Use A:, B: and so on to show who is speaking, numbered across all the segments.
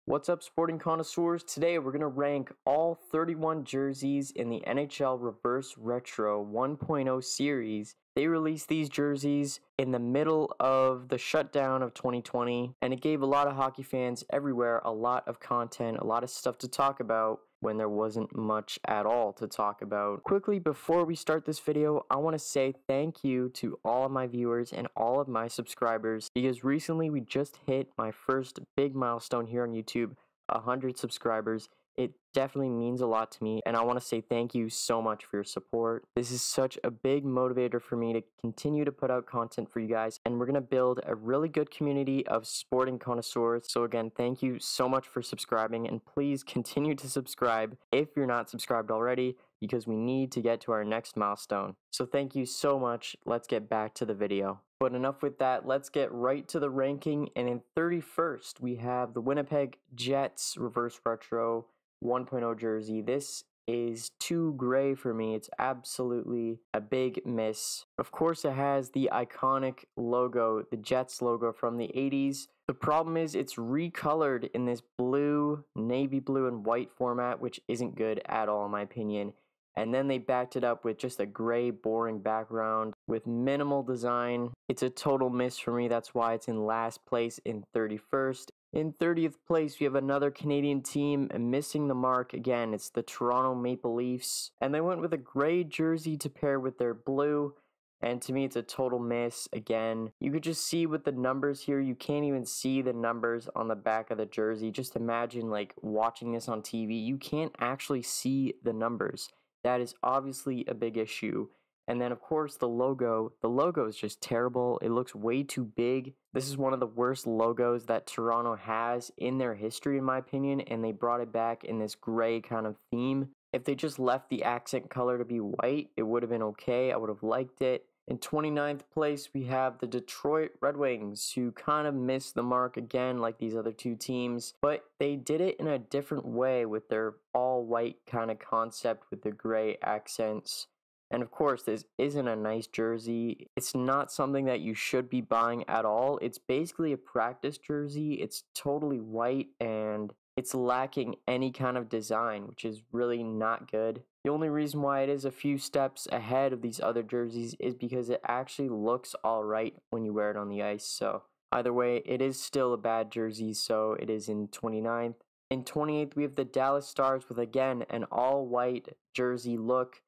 A: What's up, sporting connoisseurs? Today we're going to rank all 31 jerseys in the NHL Reverse Retro 1.0 series. They released these jerseys in the middle of the shutdown of 2020, and it gave a lot of hockey fans everywhere a lot of content, a lot of stuff to talk about when there wasn't much at all to talk about. Quickly, before we start this video, I want to say thank you to all of my viewers and all of my subscribers, because recently we just hit my first big milestone here on YouTube, 100 subscribers. It definitely means a lot to me, and I want to say thank you so much for your support. This is such a big motivator for me to continue to put out content for you guys, and we're going to build a really good community of sporting connoisseurs. So again, thank you so much for subscribing, and please continue to subscribe if you're not subscribed already, because we need to get to our next milestone. So thank you so much. Let's get back to the video. But enough with that, let's get right to the ranking. And in 31st, we have the Winnipeg Jets Reverse Retro 1.0 jersey. This is too gray for me. It's absolutely a big miss. Of course, it has the iconic logo, the Jets logo from the 80s. The problem is it's recolored in this blue, navy blue, and white format, which isn't good at all in my opinion. And then they backed it up with just a gray, boring background with minimal design. It's a total miss for me. That's why it's in last place in 31st. In 30th place, we have another Canadian team missing the mark again. It's the Toronto Maple Leafs. And they went with a gray jersey to pair with their blue. And to me, it's a total miss again. You could just see with the numbers here, you can't even see the numbers on the back of the jersey. Just imagine like watching this on TV. You can't actually see the numbers. That is obviously a big issue. And then, of course, the logo. The logo is just terrible. It looks way too big. This is one of the worst logos that Toronto has in their history, in my opinion, and they brought it back in this gray kind of theme. If they just left the accent color to be white, it would have been okay. I would have liked it. In 29th place, we have the Detroit Red Wings, who kind of missed the mark again like these other two teams, but they did it in a different way with their all-white kind of concept with the gray accents. And of course, this isn't a nice jersey. It's not something that you should be buying at all. It's basically a practice jersey. It's totally white and it's lacking any kind of design, which is really not good. The only reason why it is a few steps ahead of these other jerseys is because it actually looks alright when you wear it on the ice. So either way, it is still a bad jersey, so it is in 29th. In 28th, we have the Dallas Stars with, again, an all-white jersey look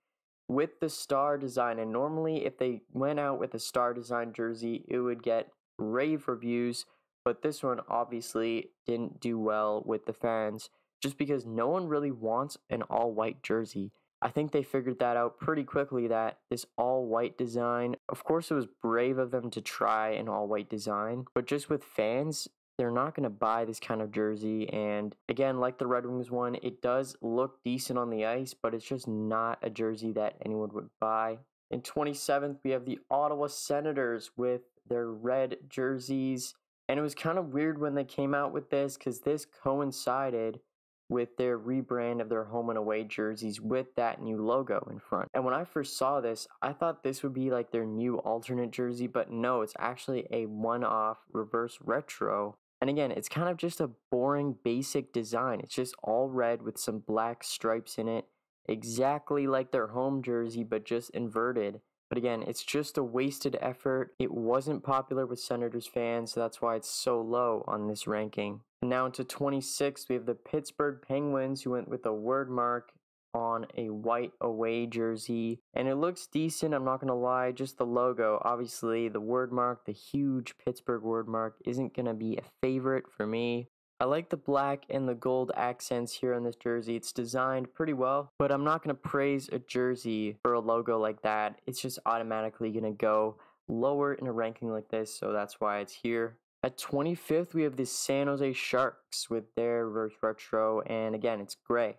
A: with the star design. And normally, if they went out with a star design jersey, it would get rave reviews. But this one obviously didn't do well with the fans, just because no one really wants an all-white jersey. I think they figured that out pretty quickly, that this all-white design, of course it was brave of them to try an all-white design, but just with fans, they're not going to buy this kind of jersey. And again, like the Red Wings one, it does look decent on the ice, but it's just not a jersey that anyone would buy. In 27th, we have the Ottawa Senators with their red jerseys. And it was kind of weird when they came out with this, because this coincided with their rebrand of their home and away jerseys with that new logo in front. And when I first saw this, I thought this would be like their new alternate jersey, but no, it's actually a one-off reverse retro. And again, it's kind of just a boring, basic design. It's just all red with some black stripes in it, exactly like their home jersey, but just inverted. But again, it's just a wasted effort. It wasn't popular with Senators fans, so that's why it's so low on this ranking. Now into 26, we have the Pittsburgh Penguins, who went with a word mark on a white away jersey. And it looks decent, I'm not going to lie, just the logo. Obviously, the word mark, the huge Pittsburgh word mark, isn't going to be a favorite for me. I like the black and the gold accents here on this jersey. It's designed pretty well, but I'm not going to praise a jersey for a logo like that. It's just automatically going to go lower in a ranking like this, so that's why it's here. At 25th, we have the San Jose Sharks with their Reverse Retro, and again, it's gray.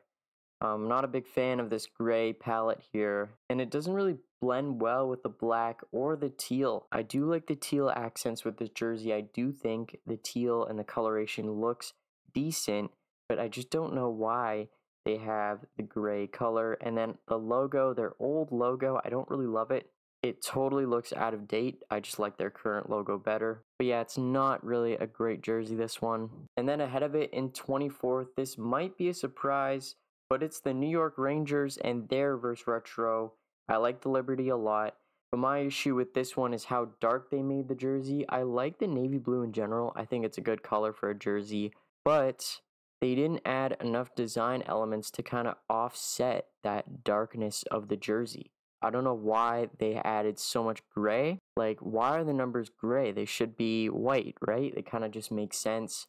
A: I'm not a big fan of this gray palette here, and it doesn't really blend well with the black or the teal. I do like the teal accents with this jersey. I do think the teal and the coloration looks decent, but I just don't know why they have the gray color. And then the logo, their old logo, I don't really love it. It totally looks out of date. I just like their current logo better. But yeah, it's not really a great jersey, this one. And then ahead of it in 24th, this might be a surprise, but it's the New York Rangers and their Reverse Retro. I like the Liberty a lot, but my issue with this one is how dark they made the jersey. I like the navy blue in general. I think it's a good color for a jersey, but they didn't add enough design elements to kind of offset that darkness of the jersey. I don't know why they added so much gray. Like, why are the numbers gray? They should be white, right? It kind of just makes sense.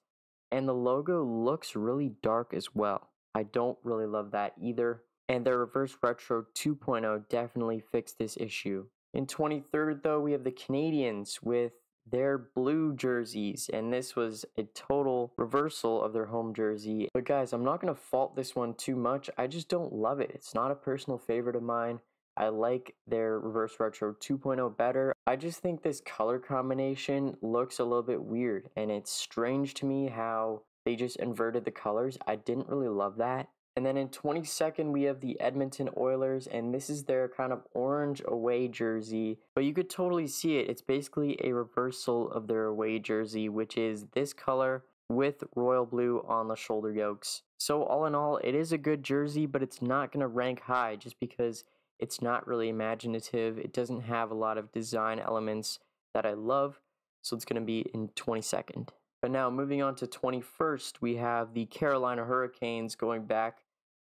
A: And the logo looks really dark as well. I don't really love that either. And their Reverse Retro 2.0 definitely fixed this issue. In 23rd, though, we have the Canadiens with their blue jerseys, and this was a total reversal of their home jersey. But guys, I'm not going to fault this one too much. I just don't love it. It's not a personal favorite of mine. I like their Reverse Retro 2.0 better. I just think this color combination looks a little bit weird, and it's strange to me how they just inverted the colors. I didn't really love that. And then in 22nd, we have the Edmonton Oilers, and this is their kind of orange away jersey. But you could totally see it. It's basically a reversal of their away jersey, which is this color with royal blue on the shoulder yokes. So all in all, it is a good jersey, but it's not going to rank high just because it's not really imaginative. It doesn't have a lot of design elements that I love, so it's going to be in 22nd. But now moving on to 21st, we have the Carolina Hurricanes going back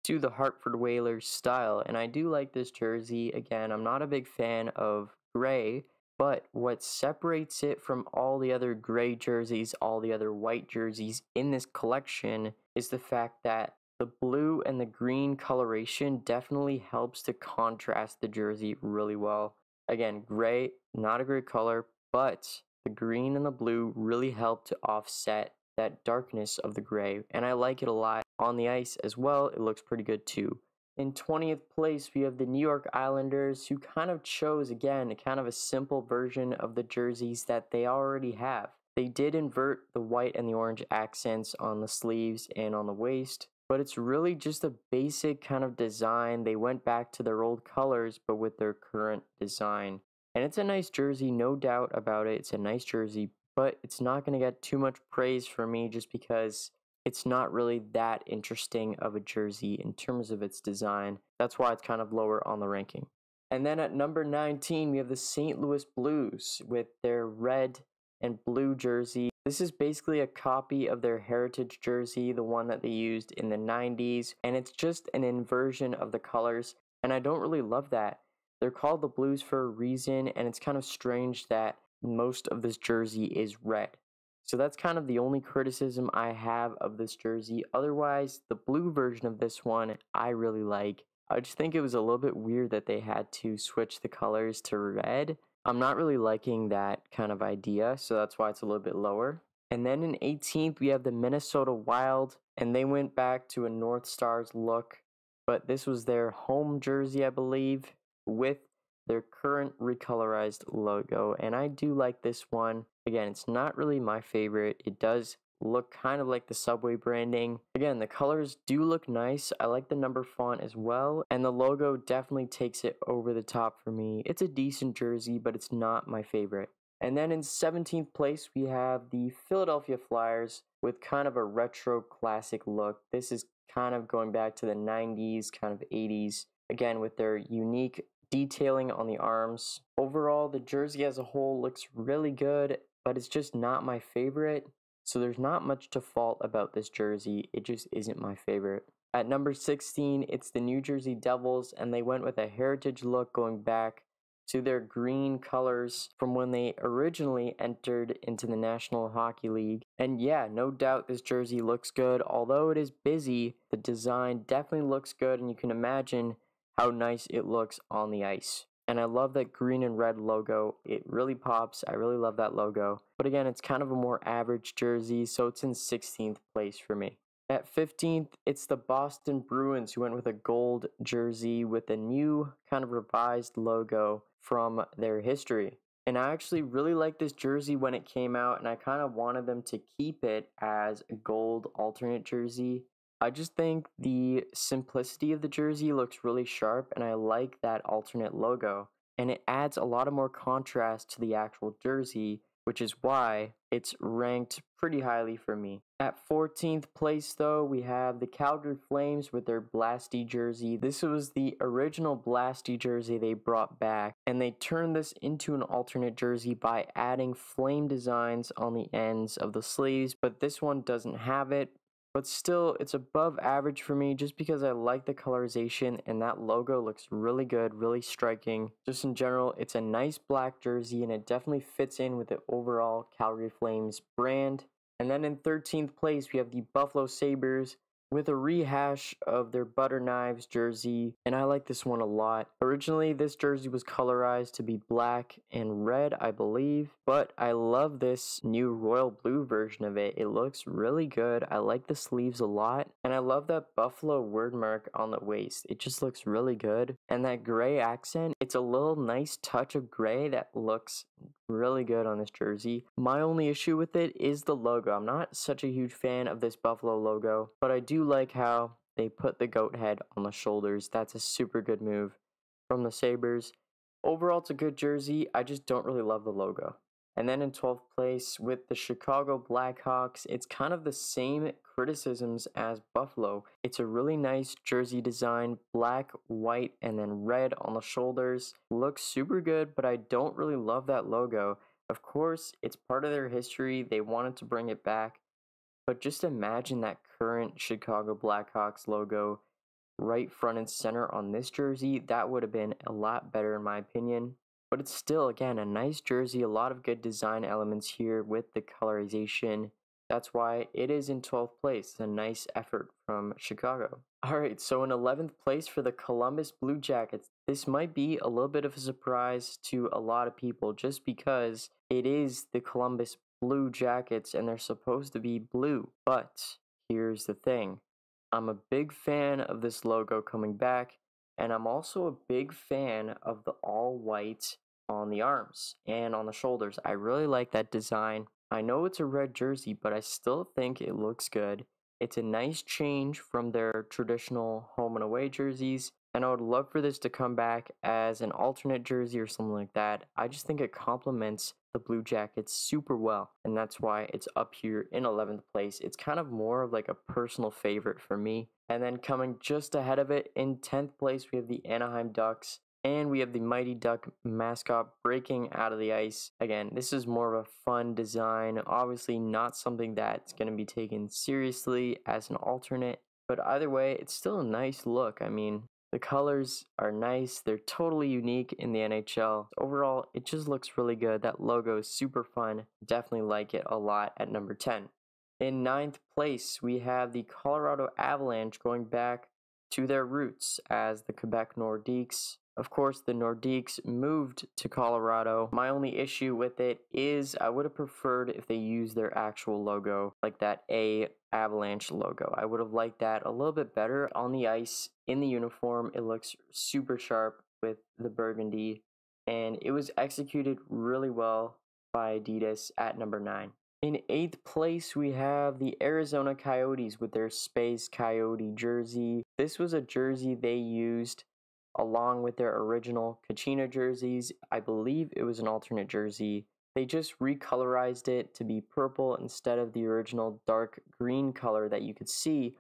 A: to the Hartford Whalers style, and I do like this jersey. Again, I'm not a big fan of gray, but what separates it from all the other gray jerseys, all the other white jerseys in this collection is the fact that the blue and the green coloration definitely helps to contrast the jersey really well. Again, gray, not a great color, but the green and the blue really help to offset that darkness of the gray, and I like it a lot. On the ice as well, it looks pretty good too. In 20th place, we have the New York Islanders, who kind of chose, again, kind of a simple version of the jerseys that they already have. They did invert the white and the orange accents on the sleeves and on the waist, but it's really just a basic kind of design. They went back to their old colors, but with their current design. And it's a nice jersey, no doubt about it. It's a nice jersey, but it's not going to get too much praise for me just because it's not really that interesting of a jersey in terms of its design. That's why it's kind of lower on the ranking. And then at number 19, we have the St. Louis Blues with their red and blue jersey. This is basically a copy of their heritage jersey, the one that they used in the 90s, and it's just an inversion of the colors, and I don't really love that. They're called the Blues for a reason, and it's kind of strange that most of this jersey is red. So that's kind of the only criticism I have of this jersey. Otherwise, the blue version of this one, I really like. I just think it was a little bit weird that they had to switch the colors to red. I'm not really liking that kind of idea, so that's why it's a little bit lower. And then in 18th, we have the Minnesota Wild, and they went back to a North Stars look, but this was their home jersey, I believe, with their current recolorized logo, and I do like this one. Again, it's not really my favorite. It does look kind of like the Subway branding. Again, the colors do look nice. I like the number font as well, and the logo definitely takes it over the top for me. It's a decent jersey, but it's not my favorite. And then in 17th place, we have the Philadelphia Flyers with kind of a retro classic look. This is kind of going back to the 90s, kind of 80s, again with their unique detailing on the arms. Overall, the jersey as a whole looks really good, but it's just not my favorite. So there's not much to fault about this jersey. It just isn't my favorite. At number 16, it's the New Jersey Devils, and they went with a heritage look going back to their green colors from when they originally entered into the National Hockey League. And yeah, no doubt this jersey looks good. Although it is busy, the design definitely looks good, and you can imagine how nice it looks on the ice. And I love that green and red logo. It really pops. I really love that logo. But again, it's kind of a more average jersey, so it's in 16th place for me. At 15th, it's the Boston Bruins, who went with a gold jersey with a new kind of revised logo from their history. And I actually really liked this jersey when it came out, and I kind of wanted them to keep it as a gold alternate jersey. I just think the simplicity of the jersey looks really sharp, and I like that alternate logo. and it adds a lot of more contrast to the actual jersey, which is why it's ranked pretty highly for me. At 14th place though, we have the Calgary Flames with their Blasty jersey. This was the original Blasty jersey they brought back, and they turned this into an alternate jersey by adding flame designs on the ends of the sleeves, but this one doesn't have it. But still, it's above average for me just because I like the colorization and that logo looks really good, really striking. Just in general, it's a nice black jersey and it definitely fits in with the overall Calgary Flames brand. And then in 13th place, we have the Buffalo Sabres with a rehash of their Butter Knives jersey, and I like this one a lot. Originally, this jersey was colorized to be black and red, I believe, but I love this new royal blue version of it. It looks really good. I like the sleeves a lot, and I love that buffalo word mark on the waist. It just looks really good, and that gray accent, it's a little nice touch of gray that looks really good on this jersey. My only issue with it is the logo. I'm not such a huge fan of this buffalo logo, but I do like how they put the goat head on the shoulders. That's a super good move from the Sabres. Overall, it's a good jersey. I just don't really love the logo. And then in 12th place with the Chicago Blackhawks, it's kind of the same criticisms as Buffalo. It's a really nice jersey design, black, white, and then red on the shoulders. Looks super good, but I don't really love that logo. Of course, it's part of their history. They wanted to bring it back. But just imagine that current Chicago Blackhawks logo right front and center on this jersey. That would have been a lot better in my opinion. But it's still, again, a nice jersey, a lot of good design elements here with the colorization. That's why it is in 12th place. A nice effort from Chicago. Alright, so in 11th place for the Columbus Blue Jackets. This might be a little bit of a surprise to a lot of people just because it is the Columbus Blue Jackets and they're supposed to be blue. But here's the thing. I'm a big fan of this logo coming back. And I'm also a big fan of the all white on the arms and on the shoulders. I really like that design. I know it's a red jersey, but I still think it looks good. It's a nice change from their traditional home and away jerseys. And I would love for this to come back as an alternate jersey or something like that. I just think it complements the Blue Jackets super well. And that's why it's up here in 11th place. It's kind of more of like a personal favorite for me. And then coming just ahead of it in 10th place, we have the Anaheim Ducks. And we have the Mighty Duck mascot breaking out of the ice. Again, this is more of a fun design. Obviously not something that's going to be taken seriously as an alternate. But either way, it's still a nice look. I mean, the colors are nice. They're totally unique in the NHL. Overall, it just looks really good. That logo is super fun. Definitely like it a lot at number 10. In 9th place, we have the Colorado Avalanche going back to their roots as the Quebec Nordiques. Of course, the Nordiques moved to Colorado. My only issue with it is I would have preferred if they used their actual logo, like that A Avalanche logo. I would have liked that a little bit better on the ice in the uniform. It looks super sharp with the burgundy, and it was executed really well by Adidas at number 9. In 8th place, we have the Arizona Coyotes with their Space Coyote jersey. This was a jersey they used along with their original Kachina jerseys. I believe it was an alternate jersey. They just recolorized it to be purple instead of the original dark green color that you could see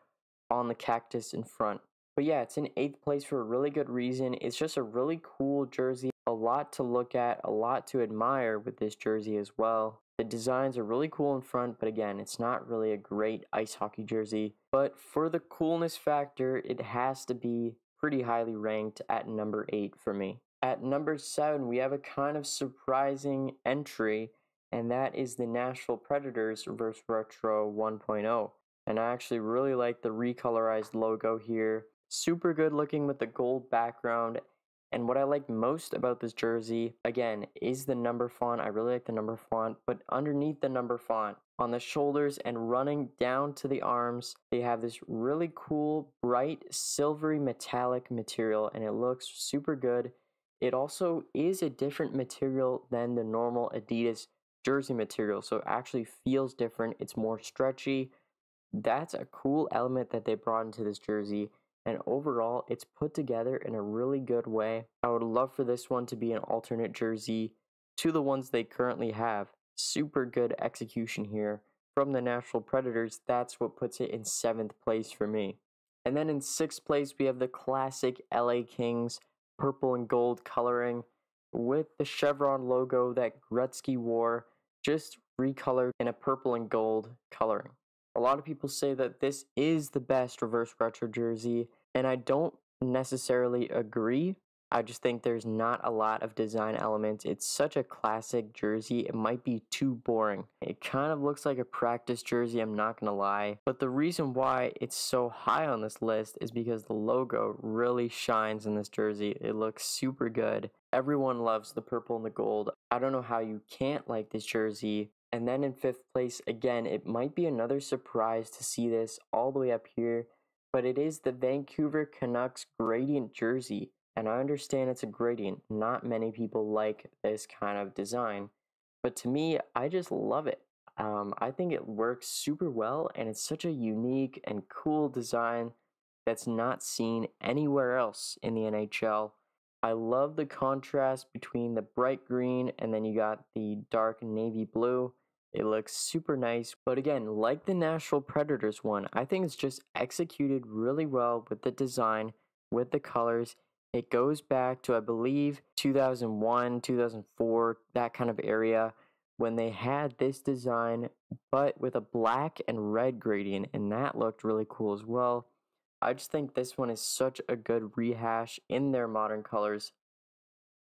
A: on the cactus in front. But yeah, it's in 8th place for a really good reason. It's just a really cool jersey. A lot to look at, a lot to admire with this jersey as well. The designs are really cool in front, but again, it's not really a great ice hockey jersey. But for the coolness factor, it has to be pretty highly ranked at number 8 for me. At number 7, we have a kind of surprising entry, and that is the Nashville Predators Reverse Retro 1.0. And I actually really like the recolorized logo here. Super good looking with the gold background. And what I like most about this jersey, again, is the number font. I really like the number font, but underneath the number font, on the shoulders and running down to the arms, they have this really cool, bright, silvery metallic material, and it looks super good. It also is a different material than the normal Adidas jersey material, so it actually feels different. It's more stretchy. That's a cool element that they brought into this jersey. and overall it's put together in a really good way. I would love for this one to be an alternate jersey to the ones they currently have. Super good execution here from the Nashville Predators. That's what puts it in 7th place for me. And then in 6th place we have the classic LA Kings purple and gold coloring with the chevron logo that Gretzky wore, just recolored in a purple and gold coloring. A lot of people say that this is the best reverse retro jersey, and I don't necessarily agree. I just think there's not a lot of design elements. It's such a classic jersey, it might be too boring. It kind of looks like a practice jersey, I'm not gonna lie. But the reason why it's so high on this list is because the logo really shines in this jersey. It looks super good. Everyone loves the purple and the gold. I don't know how you can't like this jersey. And then in 5th place, again, it might be another surprise to see this all the way up here, but it is the Vancouver Canucks gradient jersey. And I understand it's a gradient. Not many people like this kind of design. But to me, I just love it. I think it works super well, and it's such a unique and cool design that's not seen anywhere else in the NHL. I love the contrast between the bright green and then you got the dark navy blue. It looks super nice, but again, like the Nashville Predators one, I think it's just executed really well with the design, with the colors. It goes back to, I believe, 2001, 2004, that kind of area when they had this design, but with a black and red gradient, and that looked really cool as well. I just think this one is such a good rehash in their modern colors.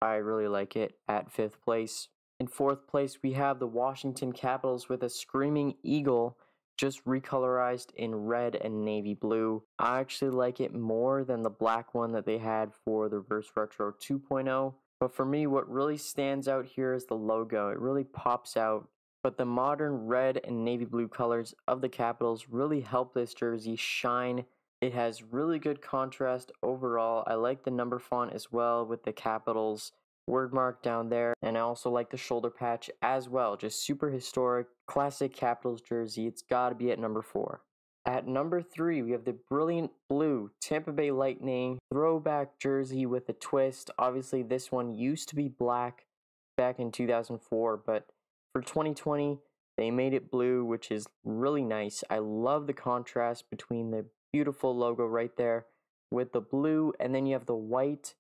A: I really like it at 5th place. In 4th place, we have the Washington Capitals with a screaming eagle, just recolorized in red and navy blue. I actually like it more than the black one that they had for the Reverse Retro 2.0. But for me, what really stands out here is the logo. It really pops out. But the modern red and navy blue colors of the Capitals really help this jersey shine. It has really good contrast overall. I like the number font as well with the Capitals word mark down there, and I also like the shoulder patch as well. Just super historic, classic Capitals jersey. It's got to be at number 4. At number 3, we have the brilliant blue Tampa Bay Lightning throwback jersey with a twist. Obviously, this one used to be black back in 2004, but for 2020, they made it blue, which is really nice. I love the contrast between the beautiful logo right there with the blue, and then you have the white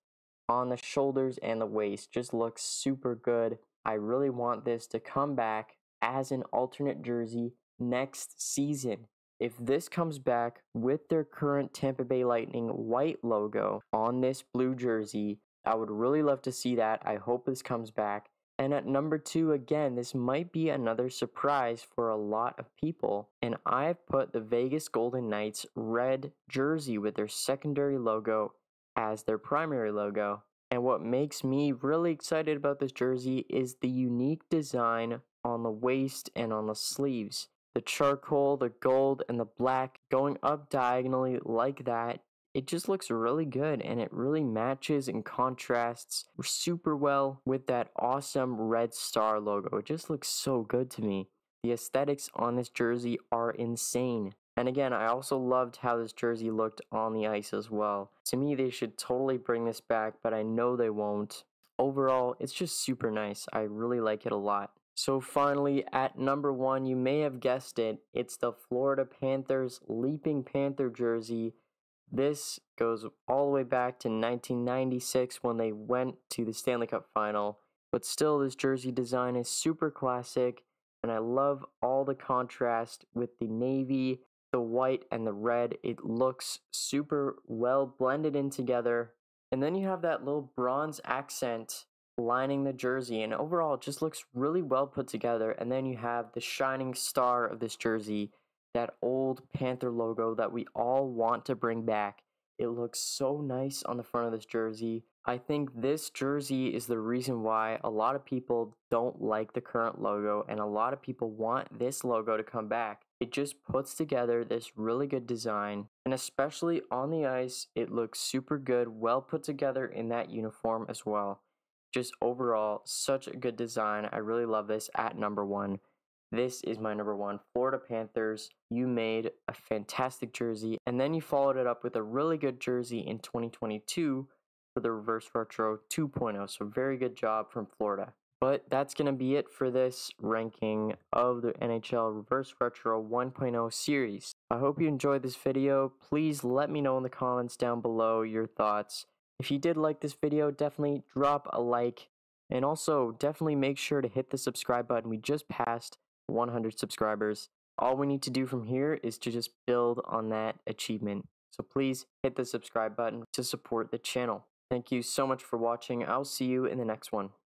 A: on the shoulders and the waist. Just looks super good. I really want this to come back as an alternate jersey next season. If this comes back with their current Tampa Bay Lightning white logo on this blue jersey, I would really love to see that. I hope this comes back. And at number 2, again, this might be another surprise for a lot of people. And I've put the Vegas Golden Knights red jersey with their secondary logo as their primary logo. And what makes me really excited about this jersey is the unique design on the waist and on the sleeves. The charcoal, the gold, and the black going up diagonally like that. It just looks really good, and it really matches and contrasts super well with that awesome red star logo. It just looks so good to me. The aesthetics on this jersey are insane. And again, I also loved how this jersey looked on the ice as well. To me, they should totally bring this back, but I know they won't. Overall, it's just super nice. I really like it a lot. So finally, at number 1, you may have guessed it, it's the Florida Panthers Leaping Panther jersey. This goes all the way back to 1996 when they went to the Stanley Cup Final. But still, this jersey design is super classic, and I love all the contrast with the navy, the white, and the red. It looks super well blended in together. And then you have that little bronze accent lining the jersey, and overall it just looks really well put together. And then you have the shining star of this jersey, that old Panther logo that we all want to bring back. It looks so nice on the front of this jersey. I think this jersey is the reason why a lot of people don't like the current logo, and a lot of people want this logo to come back. It just puts together this really good design, and especially on the ice, it looks super good, well put together in that uniform as well. Just overall, such a good design. I really love this at number 1. This is my number one, Florida Panthers. You made a fantastic jersey, and then you followed it up with a really good jersey in 2022 for the Reverse Retro 2.0. So very good job from Florida. But that's going to be it for this ranking of the NHL Reverse Retro 1.0 series. I hope you enjoyed this video. Please let me know in the comments down below your thoughts. If you did like this video, definitely drop a like. And also, definitely make sure to hit the subscribe button. We just passed 100 subscribers. All we need to do from here is to just build on that achievement. So please hit the subscribe button to support the channel. Thank you so much for watching. I'll see you in the next one.